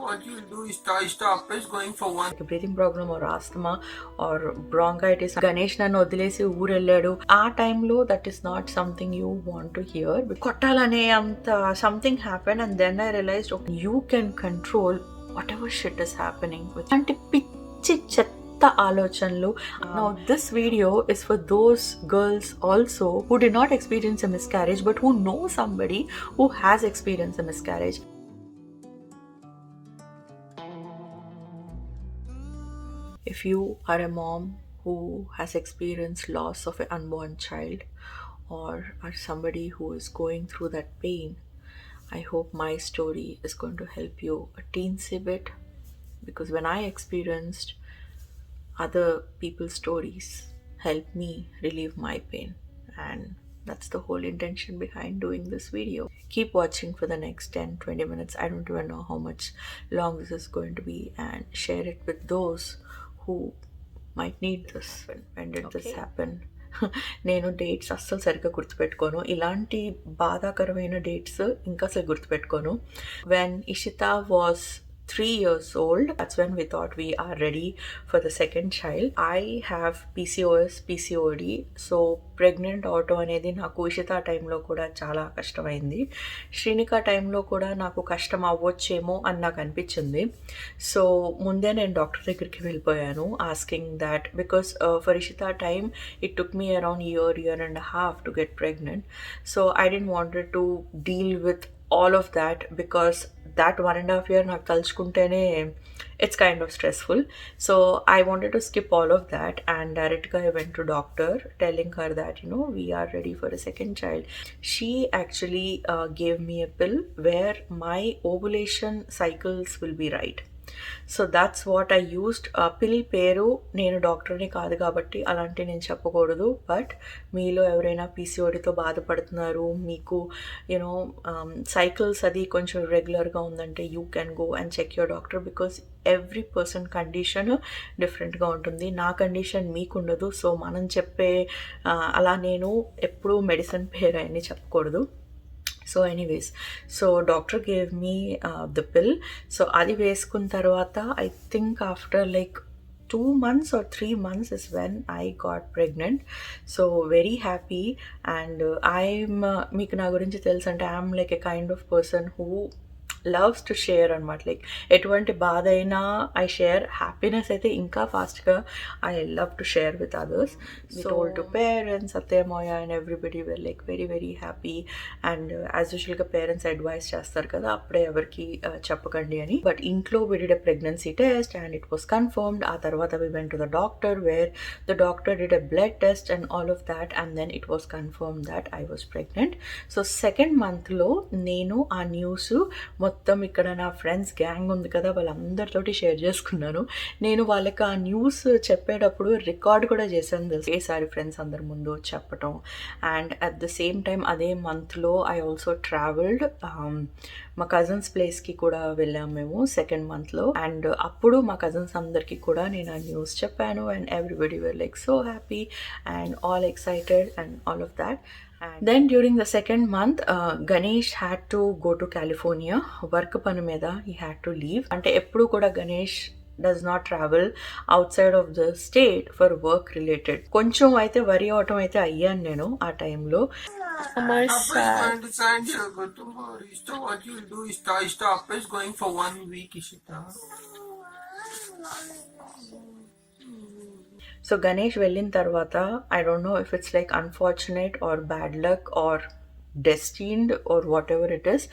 what you'll do is stop is going for one. Breathing problem or asthma or bronchitis. Ganesh నన్ను వదిలేసి ఊరెళ్ళాడు. ఆ టైంలో that is not something you want to hear. కొట్టాలనే అంత something happen and then I realised you can control whatever shit is happening. అంటే పిచ్చి చెత్త ఆలోచనలు. Now this video is for those girls also who did not experience a miscarriage but who know somebody who has experienced a miscarriage. If you are a mom who has experienced loss of an unborn child or are somebody who is going through that pain, I hope my story is going to help you a teensy bit, because when I experienced, other people's stories help me relieve my pain, and that's the whole intention behind doing this video. Keep watching for the next 10-20 minutes. I don't even know how much long this is going to be, and share it with those who might need this. When did this happen? నేను dates అస్సలు సరిగ్గా గుర్తుపెట్టుకోను. ఇలాంటి బాధాకరమైన dates ఇంకా అసలు గుర్తుపెట్టుకోను. When Ishita was 3 years old, that's when we thought we are ready for the second child. I have PCOS, PCOD, so pregnant అవటం అనేది నాకు ఇషిత టైంలో కూడా చాలా కష్టమైంది. శ్రీనిక టైంలో కూడా నాకు కష్టం అవ్వచ్చేమో అని నాకు అనిపించింది. సో ముందే నేను డాక్టర్ దగ్గరికి వెళ్ళిపోయాను, asking that, because for Ishita time it took me around year and a half to get pregnant. So I didn't wanted to deal with all of that, because that 1.5 year నాకు తలుచుకుంటేనే it's kind of stressful. So I wanted to skip all of that, and directly I went to doctor telling her that we are ready for a second child. She actually gave me a pill where my ovulation cycles will be right. So that's what I used. పిల్ పేరు నేను డాక్టర్ని కాదు కాబట్టి అలాంటి నేను చెప్పకూడదు, but మీలో ఎవరైనా పీసీఓడితో బాధపడుతున్నారు, మీకు సైకిల్స్ అది కొంచెం రెగ్యులర్గా ఉందంటే you can go and check your doctor, because every person condition డిఫరెంట్గా ఉంటుంది. నా కండిషన్ మీకు ఉండదు. సో మనం చెప్పే అలా నేను ఎప్పుడూ మెడిసిన్ పేరు అని చెప్పకూడదు. So anyways, so doctor gave me the పిల్. సో అది వేసుకున్న తర్వాత I think after like 2 months or 3 months is when I got pregnant. So very happy. And మీకు నా గురించి తెలుసు అంటే I'm like a kind of person who loves to share అనమాట. లైక్ ఎటువంటి బాధ అయినా ఐ షేర్, హ్యాపీనెస్ అయితే ఇంకా ఫాస్ట్గా I love to share with others. So to parents, అత్తయ్యమోయ and everybody were like very very happy. And as యూజువల్గా parents advice చేస్తారు కదా, అప్పుడే ఎవరికి చెప్పకండి అని. బట్ ఇంట్లో we did a pregnancy test and it was confirmed. ఆ తర్వాత we went to the doctor where the doctor did a blood test and all of that, and then it was confirm that I was pregnant. So 2nd monthలో నేను ఆ news మొత్తం ఇక్కడ నా friends gang ఉంది కదా, వాళ్ళందరితోటి షేర్ చేసుకున్నాను. నేను వాళ్ళకి ఆ న్యూస్ చెప్పేటప్పుడు రికార్డ్ కూడా చేశాను తెలుసు, ఏసారి ఫ్రెండ్స్ అందరి ముందు చెప్పటం. And at the same time అదే మంత్లో ఐ ఆల్సో ట్రావెల్డ్, మా కజిన్స్ ప్లేస్కి కూడా వెళ్ళాము మేము 2nd monthలో. అండ్ అప్పుడు మా కజిన్స్ అందరికీ కూడా నేను ఆ న్యూస్ చెప్పాను, and everybody were like so happy and all excited and all of that. And then during the 2nd month, Ganesh had to go to California. Work panu meeda he had to leave. Ante eppudu kuda Ganesh does not travel outside of the state for work related. Koncham aithe worry avatam aithe ayyanu nenu aa time lo. My son decided to go to work. So what you'll do is stop is going for 1 week, Ishita. So Ganesh వెళ్ళిన తర్వాత I don't know if it's like unfortunate or bad luck or destined or whatever it is,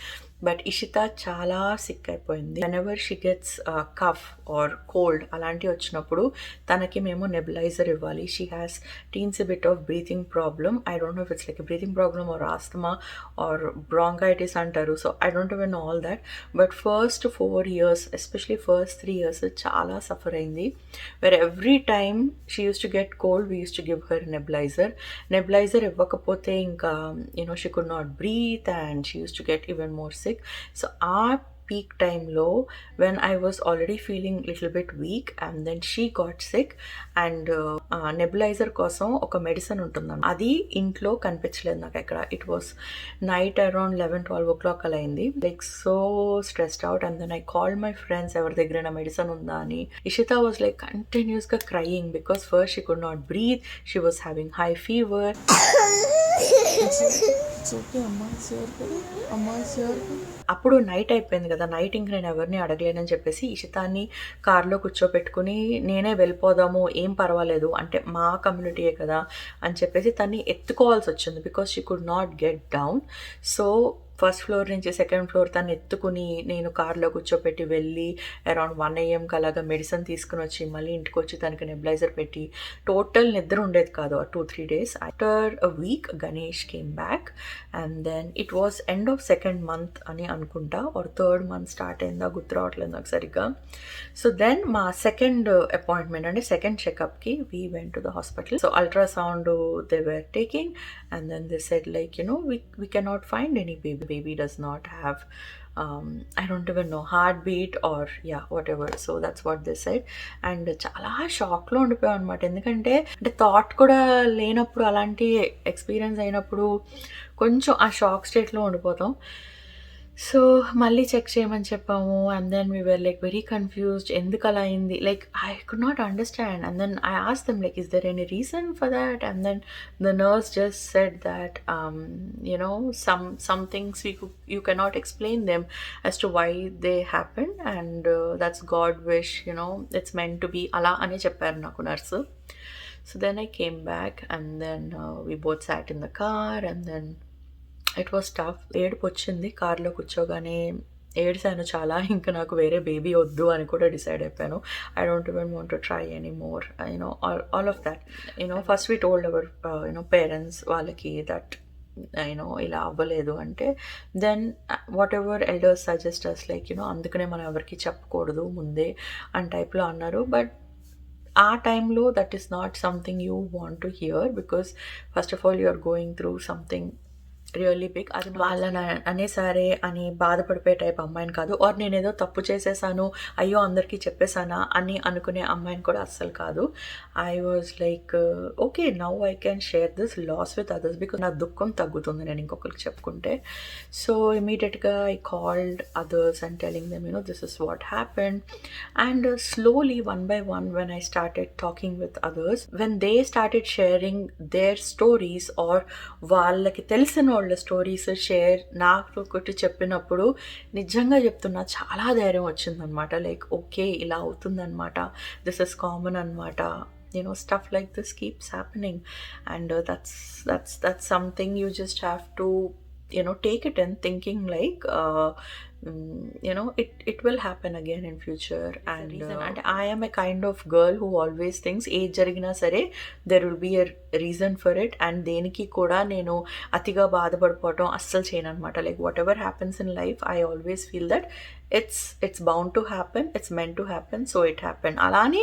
but Ishita చాలా sick అయిపోయింది. Whenever she gets cough or cold అలాంటివి వచ్చినప్పుడు తనకి మేము nebuliser ఇవ్వాలి. She has teeny bit of breathing problem. I don't know if it's like breathing problem or asthma or bronchitis అంటారు. So I don't even know all that. But first 4 years, especially first 3 years చాలా suffer అయింది. Where every time she used to get cold we used to give her nebulizer ఇవ్వకపోతే ఇంకా she could not breathe and she used to get even more sick. So ఆ peak time low when I was already feeling little bit weak, and then she got sick, and nebulizer కోసం ఒక medicine ఉంటుందన్న, అది ఇంట్లో కనిపించలేదు నాకు ఎక్కడ. It was night around 11-12 o'clock అలా అయింది. Like so stressed out, and then I called my friends ఎవరి దగ్గర మెడిసిన్ ఉందా అని. ఇషిత వాజ్ లైక్ కంటిన్యూస్గా crying because first she could not breathe, she was having high fever. అప్పుడు నైట్ అయిపోయింది కదా, నైట్ ఇంక నేను ఎవరిని అడగలేనని చెప్పేసి ఇషితాన్ని కార్లో కూర్చోపెట్టుకుని నేనే వెళ్ళిపోదాము, ఏం పర్వాలేదు అంటే మా కమ్యూనిటీయే కదా అని చెప్పేసి తన్ని ఎత్తుకోవాల్సి వచ్చింది because she could not get down. So first floor నుంచి సెకండ్ ఫ్లోర్ తను ఎత్తుకుని నేను కార్లో కూర్చోపెట్టి వెళ్ళి అరౌండ్ 1 AM అలాగా మెడిసిన్ తీసుకుని వచ్చి మళ్ళీ ఇంటికి వచ్చి తనకి నెబులైజర్ పెట్టి టోటల్ నిద్ర ఉండేది కాదు ఆ 2-3 days. After a week Ganesh came back, and then it was end of 2nd month అని అనుకుంటా, ఆర్ 3rd month స్టార్ట్ అయిందా గుర్తు రావట్లేదు నాకు సరిగ్గా. సో దెన్ మా సెకండ్ అపాయింట్మెంట్ అంటే సెకండ్ చెకప్కి we went to the hospital. So ultrasound they were taking, and then they said like, you know, we cannot find any baby does not have I don't even know heartbeat or yeah whatever. So that's what they said, and చాలా షాక్లో ఉండిపోయాం అనమాట. ఎందుకంటే అంటే thought కూడా లేనప్పుడు అలాంటి experience అయినప్పుడు కొంచెం ఆ షాక్ స్టేట్లో ఉండిపోతాం. సో మళ్ళీ చెక్ చేయమని చెప్పాము, and then we were like very confused, ఎందుకు అలా అయింది, like I could not understand. And then I asked them like, is there any reason for that? And then the nurse just said that you know some things you cannot explain them as to why they happen, and that's God wish, you know, it's meant to be ala ani chepparu naku nurse. So then I came back, and then we both sat in the car, and then it was tough. ఏడుపు వచ్చింది కార్లో కూర్చోగానే, ఏడ్చాను చాలా. ఇంకా నాకు వేరే baby వద్దు అని కూడా డిసైడ్ అయిపోయాను. I don't even want to try any more, you know all of that. You know first we told our you know parents వాళ్ళకి దట్ యూనో ఇలా అవ్వలేదు అంటే, then whatever elders suggest us like you know అందుకనే మనం ఎవరికి చెప్పకూడదు ముందే అని టైప్లో అన్నారు. బట్ ఆ టైంలో that is not something you want to hear, because first of all you are going through something really big. అది వాళ్ళని అనేసారే అని బాధపడిపోయే టైప్ అమ్మాయిని కాదు, ఆర్ నేను ఏదో తప్పు చేసేసాను అయ్యో అందరికీ చెప్పేసానా అని అనుకునే అమ్మాయిని కూడా అస్సలు కాదు. I was like okay now I can share this loss with others because నా దుఃఖం తగ్గుతుంది నేను ఇంకొకరికి చెప్పుకుంటే. సో ఇమీడియట్గా I called others and telling them you know this is what happened, and slowly one by one when I started talking with others, when they started sharing their stories or వాళ్ళకి తెలిసిన వాళ్ళ స్టోరీస్ షేర్ నాకు ఒకటి చెప్పినప్పుడు నిజంగా చెప్తున్నా చాలా ధైర్యం వచ్చిందనమాట. లైక్ ఓకే ఇలా అవుతుందన్నమాట, దిస్ ఇస్ కామన్ అనమాట, you know, stuff like this keeps happening, and that's something you just have to, you know, take it in thinking like you know it will happen again in future. And I am a kind of girl who always thinks ఏ జరిగినా సరే there will be a reason for it, and దేనికి కూడా నేను అతిగా బాధపడిపోవటం అస్సలు చేయను అనమాట. Like what ever happens in life I always feel that it's bound to happen, it's meant to happen, so it happened. అలా అని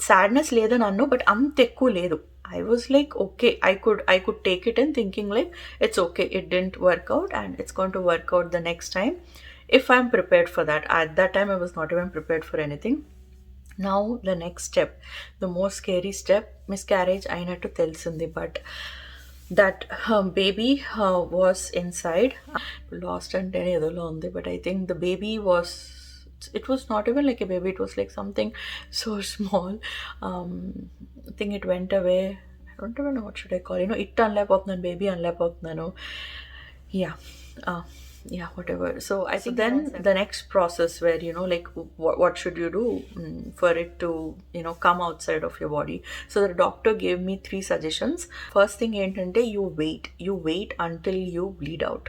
సాడ్నెస్ లేదని అన్ను, బట్ అంత ఎక్కువ లేదు. I was like okay, I could take it in thinking like it's okay, it didn't work out and it's going to work out the next time if I'm prepared for that. At that time I was not even prepared for anything. Now the next step, the most scary step, miscarriage అయినట్టు తెలిసింది, but that baby was inside. Lost అంటే ఏదోలో ఉంది, but I think the baby was, it was not even like a baby, it was like something so small. I think it went away. I don't even know what should I call, you know, it అనలేకపోతున్నాను, baby అనలేకపోతున్నాను, yeah whatever. So I think then the next process where, you know, like what should you do for it to, you know, come outside of your body. So the doctor gave me 3 suggestions. First thing ఏంటంటే you wait until you bleed out.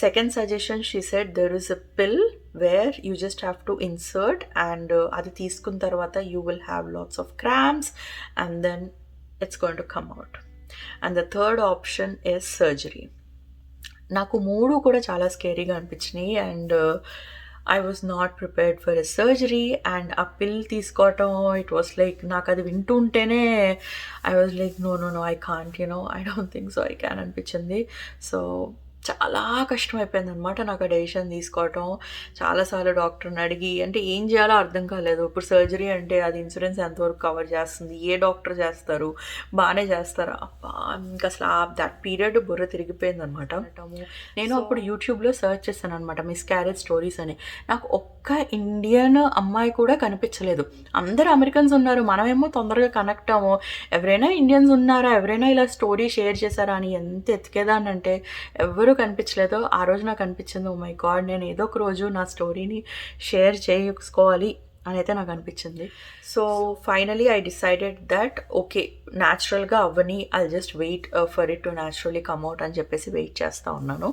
Second suggestion, she said there is a pill where you just have to insert, and అది తీసుకున్న తర్వాత you will have lots of cramps and then it's going to come out. And the third option is surgery. నాకు 3 కూడా చాలా స్కేరీగా అనిపించినాయి, and I was not prepared for a surgery. And ఆ pill తీసుకోవటం, ఇట్ వాస్ లైక్ నాకు అది వింటుంటేనే I was like no I can't, you know, I don't think so I can అనిపించింది. సో చాలా కష్టమైపోయిందనమాట నాకు ఆ డెసిషన్ తీసుకోవటం. చాలాసార్లు డాక్టర్ని అడిగి అంటే ఏం చేయాలో అర్థం కాలేదు. ఇప్పుడు సర్జరీ అంటే అది ఇన్సూరెన్స్ ఎంతవరకు కవర్ చేస్తుంది, ఏ డాక్టర్ చేస్తారు, బాగానే చేస్తారా, అబ్బా ఇంకా అసలు దట్ పీరియడ్ బుర్ర తిరిగిపోయిందనమాట. నేను అప్పుడు యూట్యూబ్లో సర్చ్ చేశాను అనమాట మిస్క్యారేజ్ స్టోరీస్ అని. నాకు ఒక్క ఇండియన్ అమ్మాయి కూడా కనిపించలేదు. అందరు అమెరికన్స్ ఉన్నారు, మనమేమో తొందరగా కనెక్ట్ అవ్వము. ఎవరైనా ఇండియన్స్ ఉన్నారా, ఎవరైనా ఇలా స్టోరీ షేర్ చేశారా అని ఎంత ఎతికేదానంటే ఎవరూ కనిపించలేదు. ఆ రోజు నాకు అనిపించింది, ఓ మై గాడ్, నేను ఏదో ఒక రోజు నా స్టోరీని షేర్ చేసుకోవాలి అని అయితే నాకు అనిపించింది. So finally I decided that okay, న్యాచురల్గా అవ్వని, I just wait for it to naturally come out అని చెప్పేసి వెయిట్ చేస్తూ ఉన్నాను.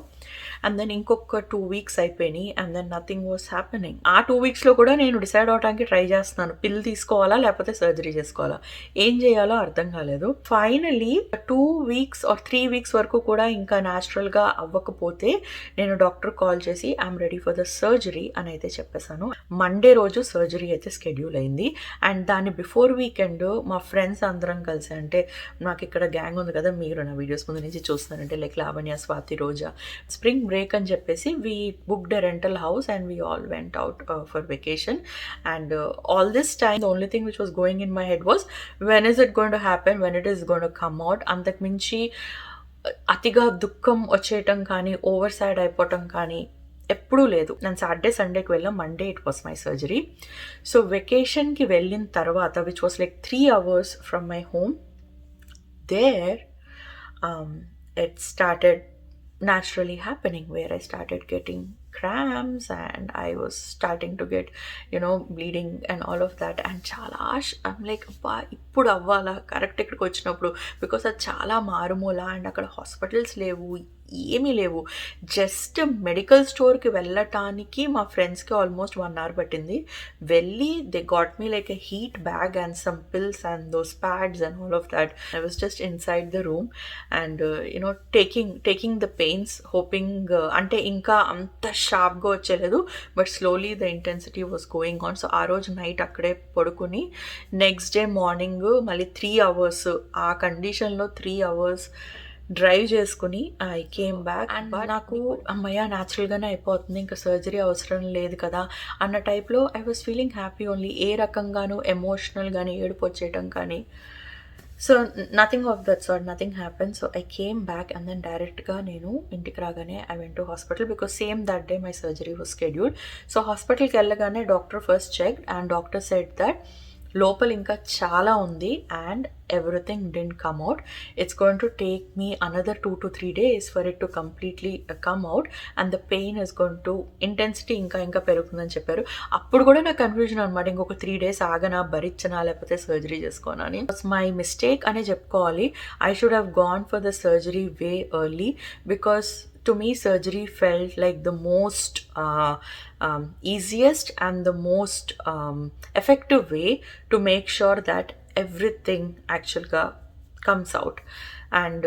అండ్ దెన్ ఇంకొక 2 weeks అయిపోయినాయి and then nothing was happening. ఆ 2 weeksలో కూడా నేను డిసైడ్ అవడానికి ట్రై చేస్తున్నాను, పిల్ తీసుకోవాలా లేకపోతే సర్జరీ చేసుకోవాలా, ఏం చేయాలో అర్థం కాలేదు. ఫైనలీ 2 weeks or 3 weeks వరకు కూడా ఇంకా న్యాచురల్గా అవ్వకపోతే నేను డాక్టర్ కాల్ చేసి I'm ready for the surgery అని అయితే చెప్పేశాను. మండే రోజు సర్జరీ అయితే స్కెడ్యూల్ అయింది. అండ్ దాని బిఫోర్ వీకెండ్ మా ఫ్రెండ్స్ అందరం కలిసి, అంటే నాకు ఇక్కడ గ్యాంగ్ ఉంది కదా, మీరు నా వీడియోస్ ముందు నుంచి చూస్తున్నారంటే లైక్ లావణ్య, స్వాతి, రోజా, స్ప్రింగ్ బ్రేక్ అని చెప్పేసి we booked a rental house and we all went out for vacation. And all this time the only thing which was going in my head wash when is it going to happen, when it is going to come out. అంతకుమించి అతిగా దుఃఖం వచ్చేయటం కానీ, over sad అయిపోవటం కానీ ఎప్పుడూ లేదు. నేను Saturday సండేకి వెళ్ళాం, Monday it was my surgery. So వెకేషన్కి వెళ్ళిన తర్వాత which was like 3 hours from my home, there it started naturally happening where I started getting cramps and I was starting to get bleeding and all of that. And చాలా I'm like అబ్బా ఇప్పుడు అవ్వాలా correct ఇక్కడికి వచ్చినప్పుడు, because అది చాలా మారుమూల and అక్కడ హాస్పిటల్స్ లేవు, ఏమీ లేవు. జస్ట్ మెడికల్ స్టోర్కి వెళ్ళటానికి మా ఫ్రెండ్స్కి ఆల్మోస్ట్ 1 hour పట్టింది. వెళ్ళి they got me like a heat bag and some pills and those pads and all of that. I was just inside the room and taking the pains, hoping అంటే ఇంకా అంత షార్ప్గా వచ్చేలేదు, but slowly the intensity was going on. So ఆ రోజు night అక్కడే పడుకుని next day morning మళ్ళీ 3 hours ఆ కండిషన్లో 3 hours డ్రైవ్ చేసుకుని ఐ కేమ్ బ్యాక్. అండ్ నాకు అమ్మయ్య న్యాచురల్గానే అయిపోతుంది, ఇంకా సర్జరీ అవసరం లేదు కదా అన్న టైప్లో I was feeling happy only. ఏ రకంగానూ ఎమోషనల్ కానీ ఏడుపు వచ్చేయటం కానీ, so nothing of that sort, nothing happen. So I came back and then డైరెక్ట్గా నేను ఇంటికి రాగానే I went to hospital because same that day my surgery was scheduled. So హాస్పిటల్కి వెళ్ళగానే doctor first check and doctor said that లోపల ఇంకా చాలా ఉంది and everything didn't come out. It's going to take me another 2 to 3 days for it to completely come out and the pain is going to intensity ఇంకా పెరుగుతుందని చెప్పారు. అప్పుడు కూడా నాకు కన్ఫ్యూజన్ అనమాట, ఇంకొక 3 days ఆగనా, భరించనా, లేకపోతే సర్జరీ చేసుకోనా అని. ఇట్స్ మై మిస్టేక్ అనే చెప్పుకోవాలి. I should have gone for the surgery way early because to me surgery felt like the most easiest and the most effective way to make sure that everything actually comes out. And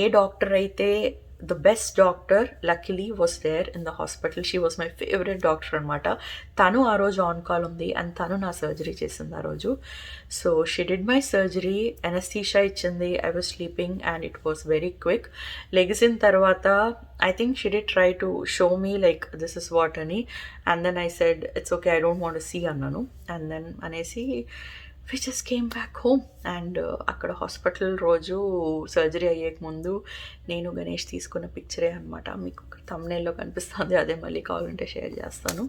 a doctor aithe the best doctor luckily was there in the hospital. She was my favorite doctor anamata. Tanu aa roju on call undi and tanu na surgery chesindi aa roju. So she did my surgery, anesthesia ichindi, I was sleeping and it was very quick. Legisin tarvata I think she did try to show me like this is what ani, and then I said it's okay, I don't want to see annanu. And then anesi we just came back home and అక్కడ hospital రోజు surgery అయ్యేక ముందు నేను గణేష్ తీసుకున్న పిక్చరే అనమాట, మీకు థంబ్నెయిల్లో కనిపిస్తుంది, అదే మళ్ళీ కావాలంటే షేర్ చేస్తాను.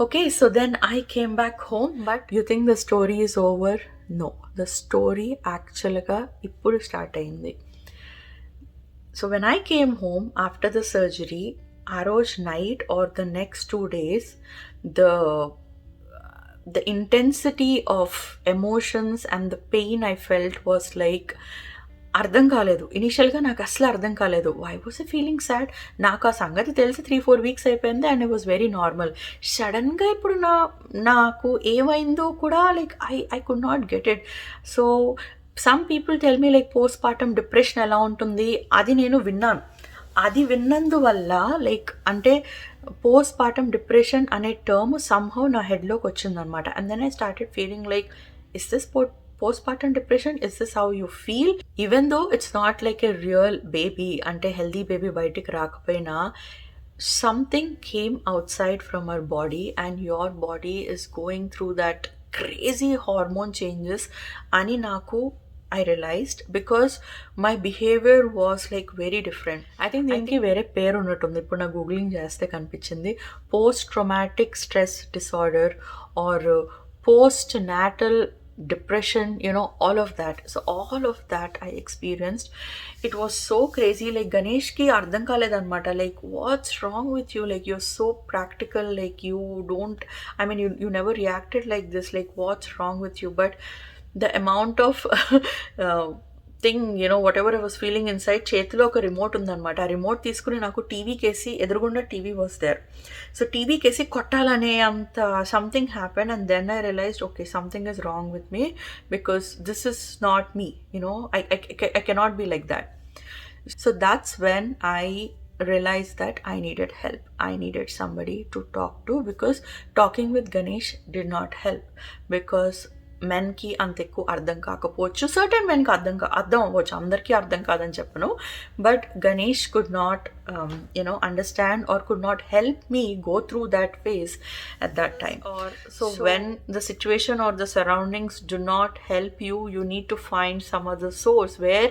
Okay, so then I came back home. But you think the story is over? No, the story యాక్చువల్గా ఇప్పుడు స్టార్ట్ అయింది. So when I came home after the surgery, ఆ రోజు night or the next 2 days the intensity of emotions and the pain I felt was like అర్థం కాలేదు. ఇనీషియల్గా నాకు అసలు అర్థం కాలేదు. Why was I feeling sad? నాకు ఆ సంగతి తెలిసి 3-4 weeks అయిపోయింది and it was very normal. సడన్గా ఇప్పుడు నాకు ఏమైందో కూడా like I could not get it. So some people tell me like postpartum depression ఎలా ఉంటుంది, అది నేను విన్నాను. అది విన్నందువల్ల లైక్ అంటే పోస్ట్పార్టమ్ డిప్రెషన్ అనే టర్మ్ సమ్హౌ నా హెడ్లోకి వచ్చిందనమాట. And then I started feeling like is this postpartum depression? Is this how you feel? Even though it's not like a real baby, ante healthy baby బయటికి రాకపోయినా, something came outside from our body and your body is going through that crazy hormone changes అని నాకు I realized, because my behavior was like very different. I think దీనికి వేరే పేరు ఉన్నట్టుంది, ఇప్పుడు నా గూగ్లింగ్ చేస్తే కనిపించింది, post traumatic stress disorder or post natal depression, all of that. So all of that I experienced. It was so crazy. Like Ganesh ki ardham kaledannamata, like what's wrong with you, like you're so practical, like you don't, I mean, you never reacted like this, like what's wrong with you? But the amount of thing, whatever I was feeling inside, చేతిలో ఒక remote ఉందన్నమాట. ఆ remote తీసుకుని నాకు TV కేసి, ఎదురుగుండా TV was there, so TV కేసి కొట్టాలనే అంత something happen. And then I realized, okay, something is wrong with me, because this is not me, I cannot be like that. So that's when I realized that I needed help. I needed somebody to talk to, because talking with Ganesh did not help, because మెన్కి అంత ఎక్కువ అర్థం కాకపోవచ్చు, certain మెన్కి అర్థం అవ్వచ్చు, అందరికీ అర్థం కాదని చెప్పను. But Ganesh could not understand or could not help me go through that phase at that time. So when the situation or the surroundings do not help you, you need to find some other source where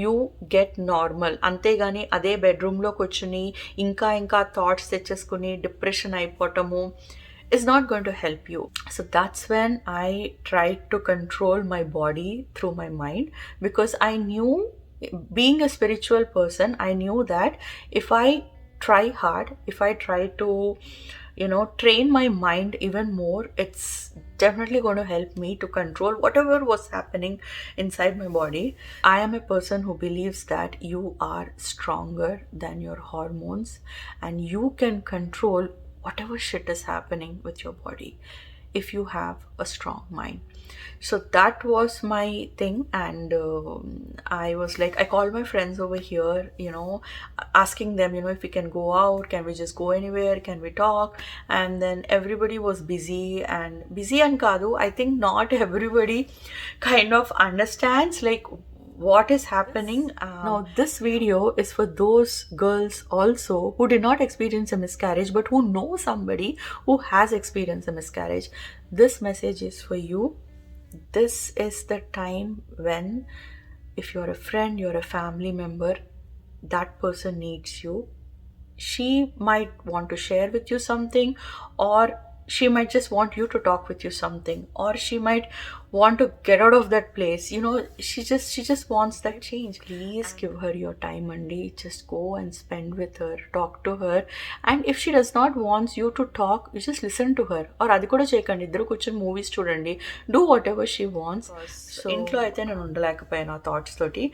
you get normal. అంతేగాని అదే బెడ్రూమ్లో కూర్చుని ఇంకా thoughts తెచ్చేసుకుని depression అయిపోవటము is not going to help you. So that's when I tried to control my body through my mind, because I knew, being a spiritual person, I knew that if I try hard, if I try to train my mind even more, it's definitely going to help me to control whatever was happening inside my body. I am a person who believes that you are stronger than your hormones and you can control whatever shit is happening with your body if you have a strong mind. So that was my thing. And I was like, I called my friends over here, asking them, if we can go out, can we just go anywhere, can we talk? And then everybody was busy and kadu, I think not everybody kind of understands like what is happening. Now this video is for those girls also who did not experience a miscarriage but who know somebody who has experienced a miscarriage. This message is for you. This is the time when, if you're a friend, you're a family member, that person needs you. She might want to share with you something, or she might just want you to talk with you something, or she might want to get out of that place. She just wants that change. Please give her your time, Andy. Just go and spend with her, talk to her. And if she does not wants you to talk, you just listen to her. Or adi kuda cheyakandi, iddaru kuchoni movies chudandi, do whatever she wants. So ఇంట్లో అయితే నేను ఉండలేకపోయాను thoughts తోటి,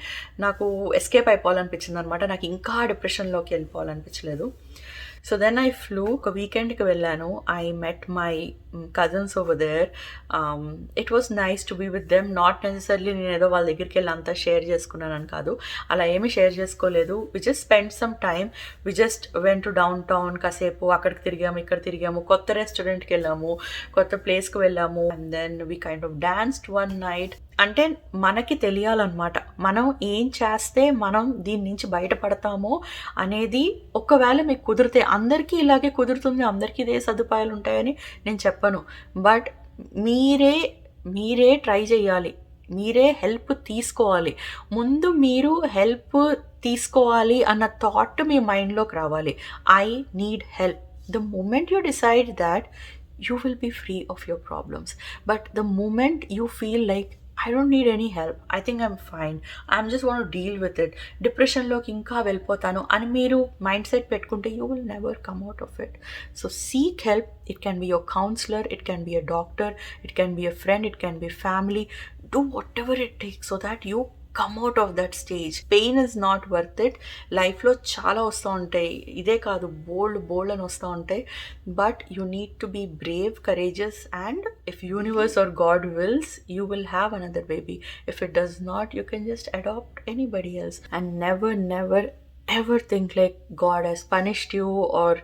నాకు escape అయిపోవాలనిపించింది అనమాట, నాకు ఇంకా డిప్రెషన్లోకి వెళ్ళిపోవాలనిపించలేదు. So then I flew, ఒక వీకెండ్కి వెళ్ళాను. I met my cousins over there. It was nice to be with them. Not necessarily నేను ఏదో వాళ్ళ దగ్గరికి వెళ్ళి అంతా షేర్ చేసుకున్నానని కాదు, అలా ఏమీ షేర్ చేసుకోలేదు. We just spent some time. We just went to downtown, కాసేపు అక్కడికి తిరిగాము, ఇక్కడ తిరిగాము, కొత్త రెస్టారెంట్కి వెళ్ళాము, కొత్త ప్లేస్కి వెళ్ళాము. And then we kind of danced one night. అంటే మనకి తెలియాలన్నమాట, మనం ఏం చేస్తే మనం దీని నుంచి బయటపడతామో అనేది. ఒకవేళ మీకు కుదిరితే, అందరికీ ఇలాగే కుదురుతుంది, అందరికీ ఇదే సదుపాయాలు ఉంటాయని నేను చెప్పను, బట్ మీరే ట్రై చేయాలి, మీరే హెల్ప్ తీసుకోవాలి. ముందు మీరు హెల్ప్ తీసుకోవాలి అన్న థాట్ మీ మైండ్లోకి రావాలి. I need help. The moment you decide that, you will be free of your problems. But the moment you feel like, I don't need any help, I think I'm fine, I'm just want to deal with it, డిప్రెషన్లోకి ఇంకా వెళ్ళిపోతాను అని మీరు mind set పెట్టుకుంటే, you will never come out of it. So seek help. It can be your counselor, it can be a doctor, it can be a friend, it can be family. Do whatever it takes so that you come out of that stage. Pain is not worth it. లైఫ్లో చాలా వస్తూ ఉంటాయి, ఇదే కాదు, బోల్డ్ అని వస్తూ ఉంటాయి. But you need to be brave, courageous, and if universe or god wills, you will have another baby. If it does not, you can just adopt anybody else. And never ever think like God has punished you, or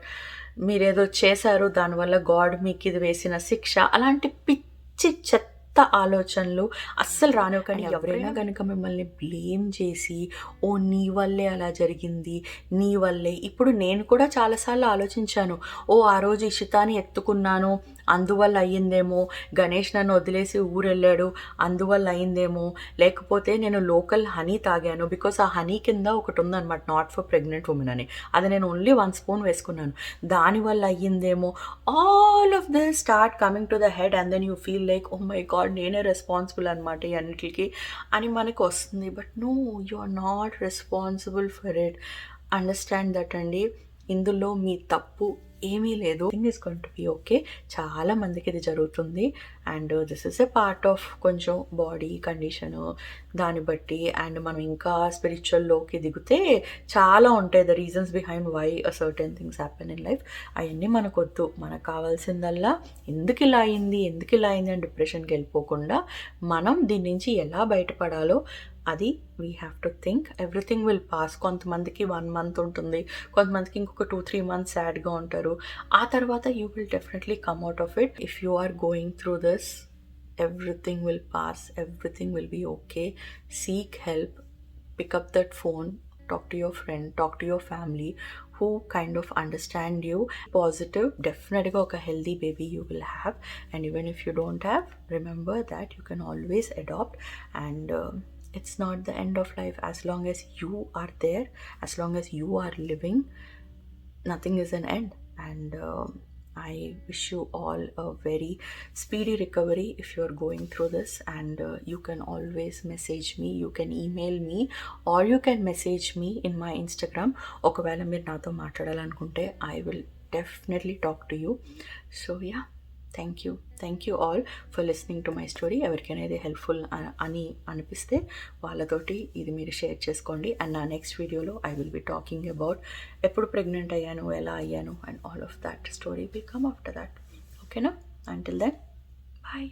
మీరేదో చేశారు దానివల్ల God మీకు ఇది వేసిన శిక్ష. అలాంటి పిచ్చి చెత్త ఆలోచనలు అస్సలు రానివ్వకండి. ఎవరైనా కనుక మిమ్మల్ని బ్లేమ్ చేసి, ఓ నీ వల్లే అలా జరిగింది, నీ వల్లే. ఇప్పుడు నేను కూడా చాలాసార్లు ఆలోచించాను, ఓ ఆ రోజు ఇషితాని ఎత్తుకున్నాను అందువల్ల అయ్యిందేమో, గణేష్ నన్ను వదిలేసి ఊరెళ్ళాడు అందువల్ల అయిందేమో, లేకపోతే నేను లోకల్ హనీ తాగాను, బికాస్ ఆ హనీ కింద ఒకటి ఉందన్నమాట, నాట్ ఫర్ ప్రెగ్నెంట్ ఉమెన్ అని, అది నేను ఓన్లీ 1 స్పూన్ వేసుకున్నాను, దానివల్ల అయ్యిందేమో. All of this start coming to the head and then you feel like oh my god నేనే రెస్పాన్సిబుల్ అనమాట ఈ అన్నిటికి అని మనకు వస్తుంది. But no, you are not responsible for it. Understand that అండి. ఇందులో మీ తప్పు ఏమీ లేదు. Thing is going to be okay. చాలా మందికి ఇది జరుగుతుంది and this is a part of కొంచెం బాడీ కండిషను దాన్ని బట్టి. అండ్ మనం ఇంకా స్పిరిచువల్లోకి దిగితే చాలా ఉంటాయి the reasons behind why a certain things happen in life. అవన్నీ మనకొద్దు. మనకు కావాల్సిందల్లా ఎందుకు ఇలా అయింది అని డిప్రెషన్కి వెళ్ళిపోకుండా మనం దీని నుంచి ఎలా బయటపడాలో అది we have to think. Everything will pass. కొంతమందికి 1 మంత్ ఉంటుంది, కొంతమందికి ఇంకొక 2-3 మంత్స్ సాడ్గా ఉంటారు. ఆ తర్వాత you will definitely come out of it. If you are going through this, everything will pass, everything will be okay. Seek help, pick up that phone, talk to your friend, talk to your family who kind of understand you. Positive, definitely a healthy baby you will have. And even if you don't have, remember that you can always adopt. And it's not the end of life. As long as you are there, as long as you are living, nothing is an end. And I wish you all a very speedy recovery if you're going through this. And you can always message me, you can email me, or you can message me in my Instagram. ఒకవేళ మీరు నాతో మాట్లాడాలనుకుంటే I will definitely talk to you. So yeah, thank you all for listening to my story. ఎవరికైనా ఇది helpful అని అనిపిస్తే వాళ్ళతోటి ఇది మీరు షేర్ చేసుకోండి. అండ్ నా నెక్స్ట్ వీడియోలో I will be talking about ఎప్పుడు ప్రెగ్నెంట్ అయ్యాను, ఎలా అయ్యాను, and all of that story will come after that. ఓకేనా? Until then, bye.